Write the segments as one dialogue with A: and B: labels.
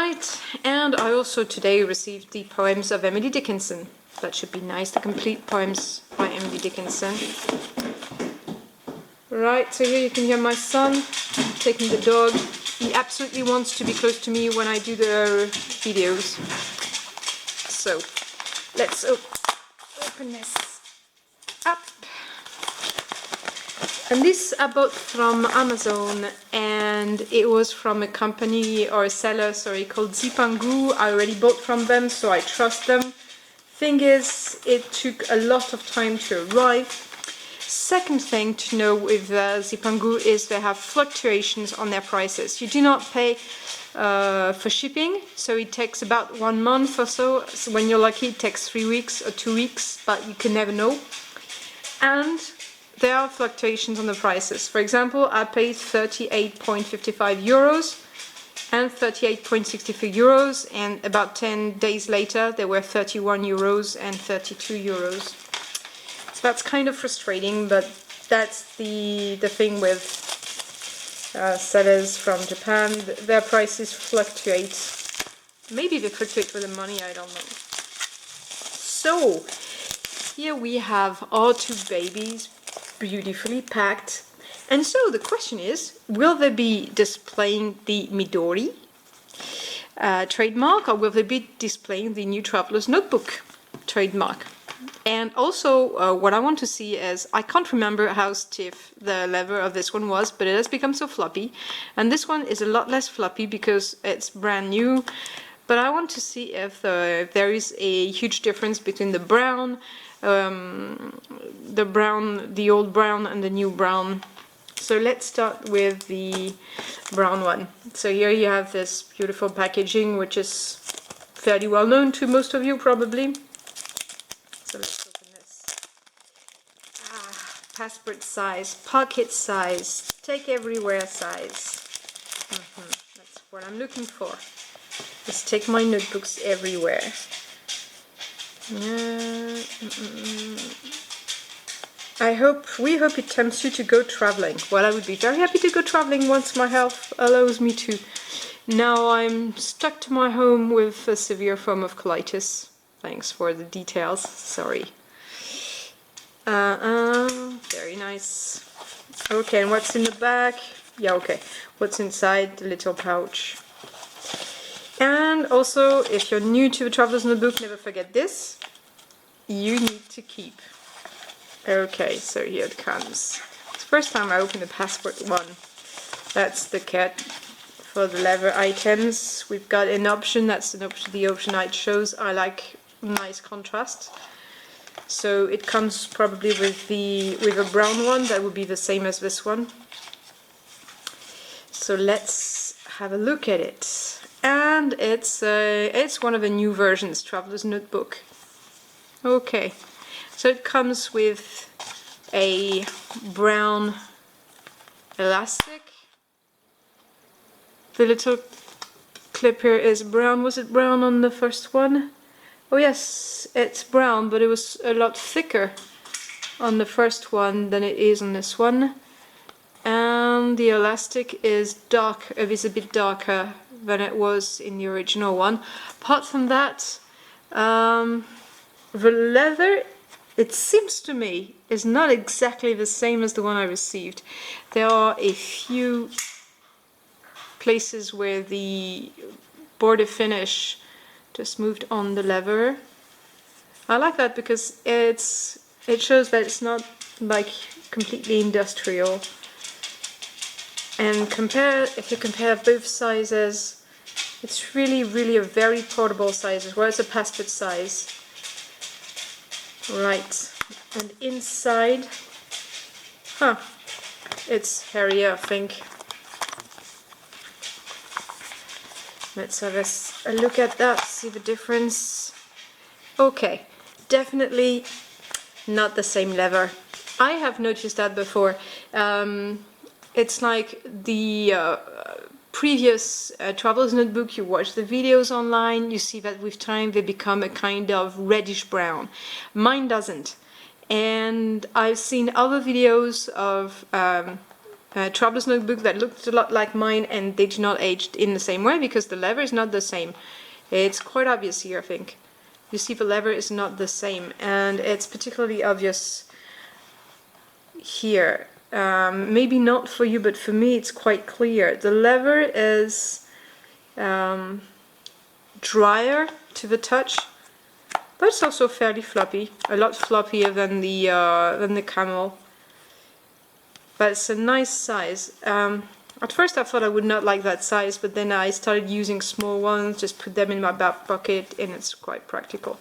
A: Right, and I also today received the poems of Emily Dickinson. That should be nice, the complete poems by Emily Dickinson. Right, so here you can hear my son taking the dog. He absolutely wants to be close to me when I do the videos. So, let's open this up. And this I bought from Amazon, and it was from a company or a seller, sorry, called Zipangu. I already bought from them, so I trust them. Thing is, it took a lot of time to arrive. Second thing to know with Zipangu is they have fluctuations on their prices. You do not pay for shipping, so it takes about 1 month or so. So when you're lucky, it takes 3 weeks or 2 weeks, but you can never know. And there are fluctuations on the prices. For example, I paid 38.55 euros and 38.63 euros, and about 10 days later they were 31 euros and 32 euros. So that's kind of frustrating, but that's the thing with sellers from Japan. Their prices fluctuate. Maybe they fluctuate with the money, I don't know. So here we have our 2 babies, beautifully packed. And so the question is, will they be displaying the Midori trademark, or will they be displaying the new Traveler's Notebook trademark? And also what I want to see is, I can't remember how stiff the leather of this one was, but it has become so floppy. And this one is a lot less floppy because it's brand new. But I want to see if there is a huge difference between the brown, the old brown and the new brown. So let's start with the brown one. So here you have this beautiful packaging, which is fairly well known to most of you probably. So let's open this. Passport size, pocket size, take everywhere size. That's what I'm looking for. Just take my notebooks everywhere. We hope it tempts you to go traveling. Well, I would be very happy to go traveling once my health allows me to. Now I'm stuck to my home with a severe form of colitis. Thanks for the details, sorry. Very nice. Okay, and what's in the back? Yeah, okay. What's inside the little pouch? And also, if you're new to the Traveler's Notebook, never forget this. You need to keep. Okay, so here it comes. It's the first time I open the passport one. That's the kit for the leather items. We've got an option, that's the option it shows. I like nice contrast. So it comes probably with a brown one, that would be the same as this one. So let's have a look at it. And it's one of the new versions, Traveler's Notebook. Okay, so it comes with a brown elastic. The little clip here is brown. Was it brown on the first one? Oh yes, it's brown, but it was a lot thicker on the first one than it is on this one. And the elastic is a bit darker than it was in the original one. Apart from that, the leather, it seems to me, is not exactly the same as the one I received. There are a few places where the border finish just moved on the leather. I like that because it shows that it's not like completely industrial. And if you compare both sizes, it's really a very portable size as well as a passport size. Right, and inside, it's hairier, I think. Let's have a look at that, see the difference. Okay, definitely not the same leather. I have noticed that before. It's like the previous Traveler's Notebook, you watch the videos online, you see that with time they become a kind of reddish brown. Mine doesn't. And I've seen other videos of traveler's notebook that looked a lot like mine, and they do not age in the same way because the leather is not the same. It's quite obvious here, I think. You see the leather is not the same, and it's particularly obvious here. Maybe not for you, but for me it's quite clear. The leather is drier to the touch, but it's also fairly floppy, a lot floppier than the camel. But it's a nice size. At first I thought I would not like that size, but then I started using small ones, just put them in my back pocket, and it's quite practical.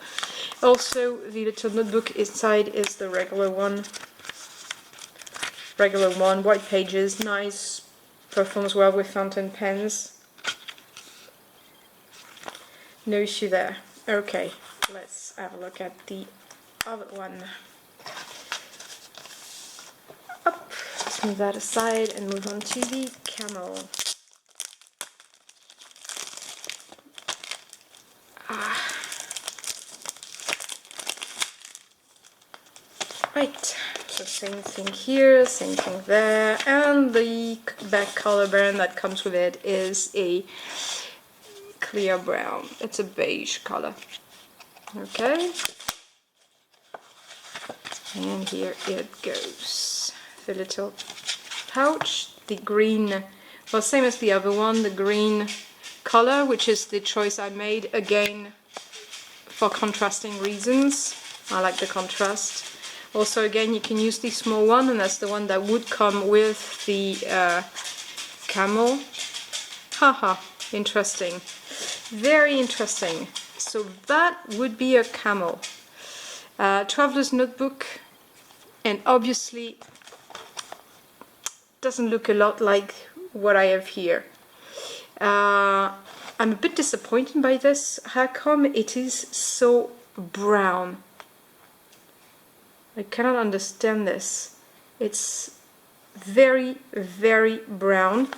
A: Also, the little notebook inside is the regular one, white pages, nice, performs well with fountain pens. No issue there. Okay, let's have a look at the other one. Up, let's move that aside and move on to the camel. Right, so same thing here, same thing there, and the back color band that comes with it is a clear brown. It's a beige color. Okay, and here it goes. The little pouch, the green, well, same as the other one, the green color, which is the choice I made, again for contrasting reasons. I like the contrast. Also, again, you can use the small one, and that's the one that would come with the camel. Haha, interesting. Very interesting. So that would be a camel. Traveler's notebook, and obviously doesn't look a lot like what I have here. I'm a bit disappointed by this. How come it is so brown? I cannot understand this. It's very, very brown,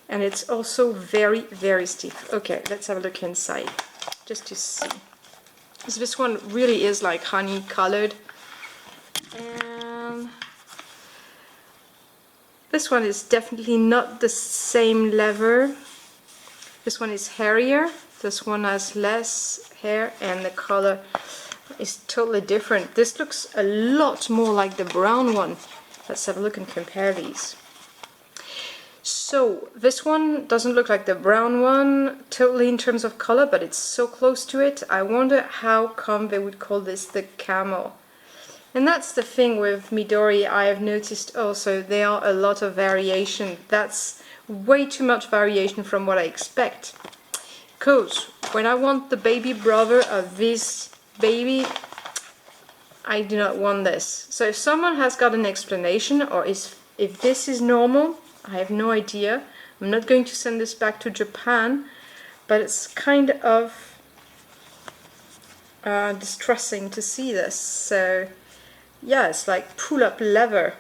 A: and it's also very, very stiff. Okay, let's have a look inside, just to see. So this one really is like honey colored, and this one is definitely not the same leather. This one is hairier, this one has less hair, and the color is totally different. This looks a lot more like the brown one. Let's have a look and compare these. So this one doesn't look like the brown one totally in terms of color, but it's so close to it. I wonder how come they would call this the camel. And that's the thing with Midori. I have noticed also there are a lot of variation. That's way too much variation from what I expect. Because when I want the baby brother of this baby, I do not want this. So if someone has got an explanation, or if this is normal, I have no idea. I'm not going to send this back to Japan, but it's kind of distressing to see this. So yeah, it's like pull-up leather,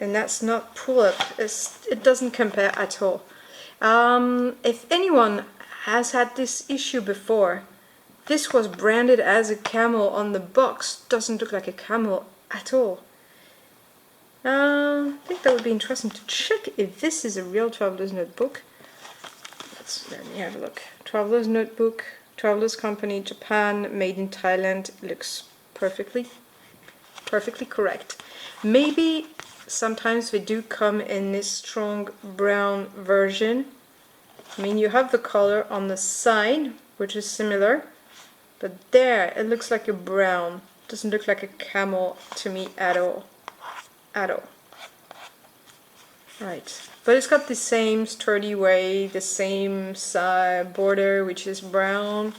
A: and that's not pull-up. It doesn't compare at all. If anyone has had this issue before, this was branded as a camel on the box. Doesn't look like a camel at all. I think that would be interesting to check if this is a real Traveler's Notebook. Let me have a look. Traveler's Notebook, Traveler's Company, Japan, made in Thailand. Looks perfectly correct. Maybe sometimes they do come in this strong brown version. I mean, you have the color on the side, which is similar, but there it looks like a brown. Doesn't look like a camel to me at all. Right, but it's got the same sturdy way, the same side border, which is brown.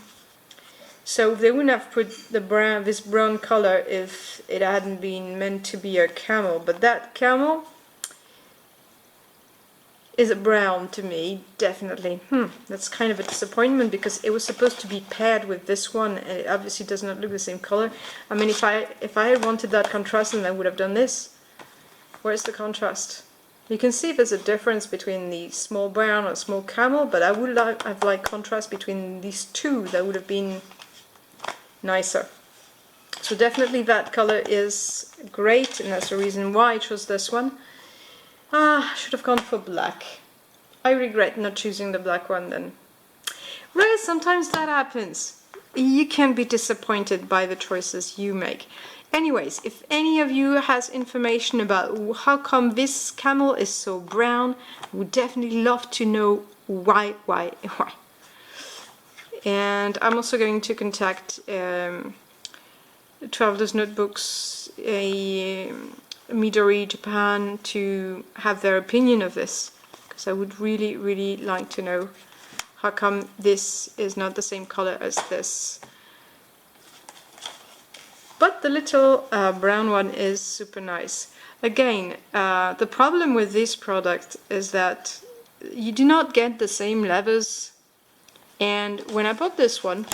A: So they wouldn't have put this brown color if it hadn't been meant to be a camel. But that camel is a brown to me, definitely. That's kind of a disappointment, because it was supposed to be paired with this one, and it obviously does not look the same color. I mean, if I had wanted that contrast, then I would have done this. Where's the contrast? You can see there's a difference between the small brown and small camel, but I would have liked contrast between these two. That would have been nicer. So definitely that color is great, and that's the reason why I chose this one. Ah, I should have gone for black. I regret not choosing the black one then. Well, sometimes that happens. You can be disappointed by the choices you make. Anyways, if any of you has information about how come this camel is so brown, would definitely love to know why. And I'm also going to contact Traveler's Notebooks, Midori Japan, to have their opinion of this, because I would really like to know how come this is not the same color as this. But the little brown one is super nice. Again, the problem with this product is that you do not get the same levers. And when I bought this one,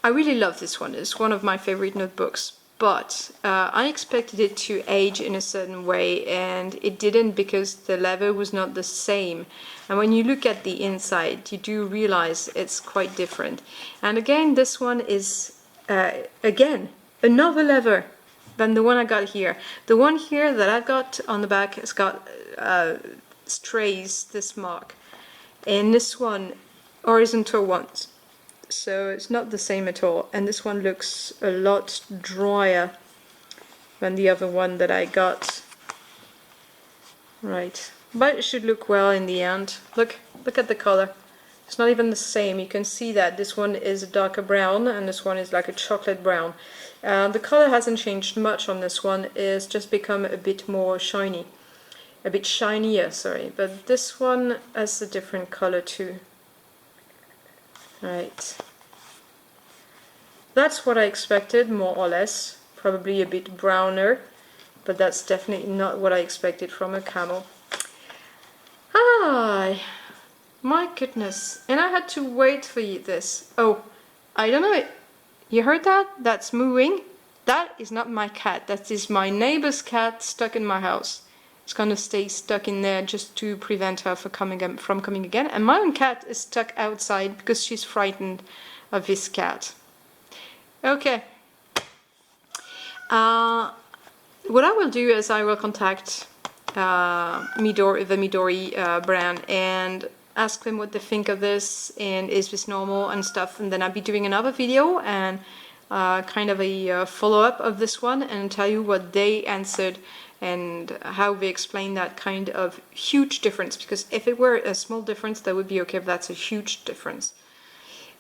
A: I really love this one. It's one of my favorite notebooks. But I expected it to age in a certain way, and it didn't, because the lever was not the same. And when you look at the inside, you do realize it's quite different. And again, this one is again another lever than the one I got here. The one here that I got on the back has got strays, this mark, and this one horizontal ones. So it's not the same at all, and this one looks a lot drier than the other one that I got. Right, but it should look well in the end. Look at the color. It's not even the same. You can see that this one is a darker brown and this one is like a chocolate brown. The color hasn't changed much on this one. It's just become a bit more shiny. A bit shinier, sorry. But this one has a different color too. Right. That's what I expected, more or less. Probably a bit browner, but that's definitely not what I expected from a camel. Ah, my goodness. And I had to wait for this. Oh, I don't know. You heard that? That's mooing. That is not my cat. That is my neighbor's cat stuck in my house. It's gonna stay stuck in there just to prevent her from coming again. And my own cat is stuck outside because she's frightened of this cat. Okay. What I will do is I will contact the Midori brand and ask them what they think of this and is this normal and stuff, and then I'll be doing another video and kind of a follow-up of this one and tell you what they answered and how they explain that kind of huge difference, because if it were a small difference that would be okay, but that's a huge difference.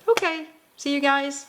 A: Okay, see you guys.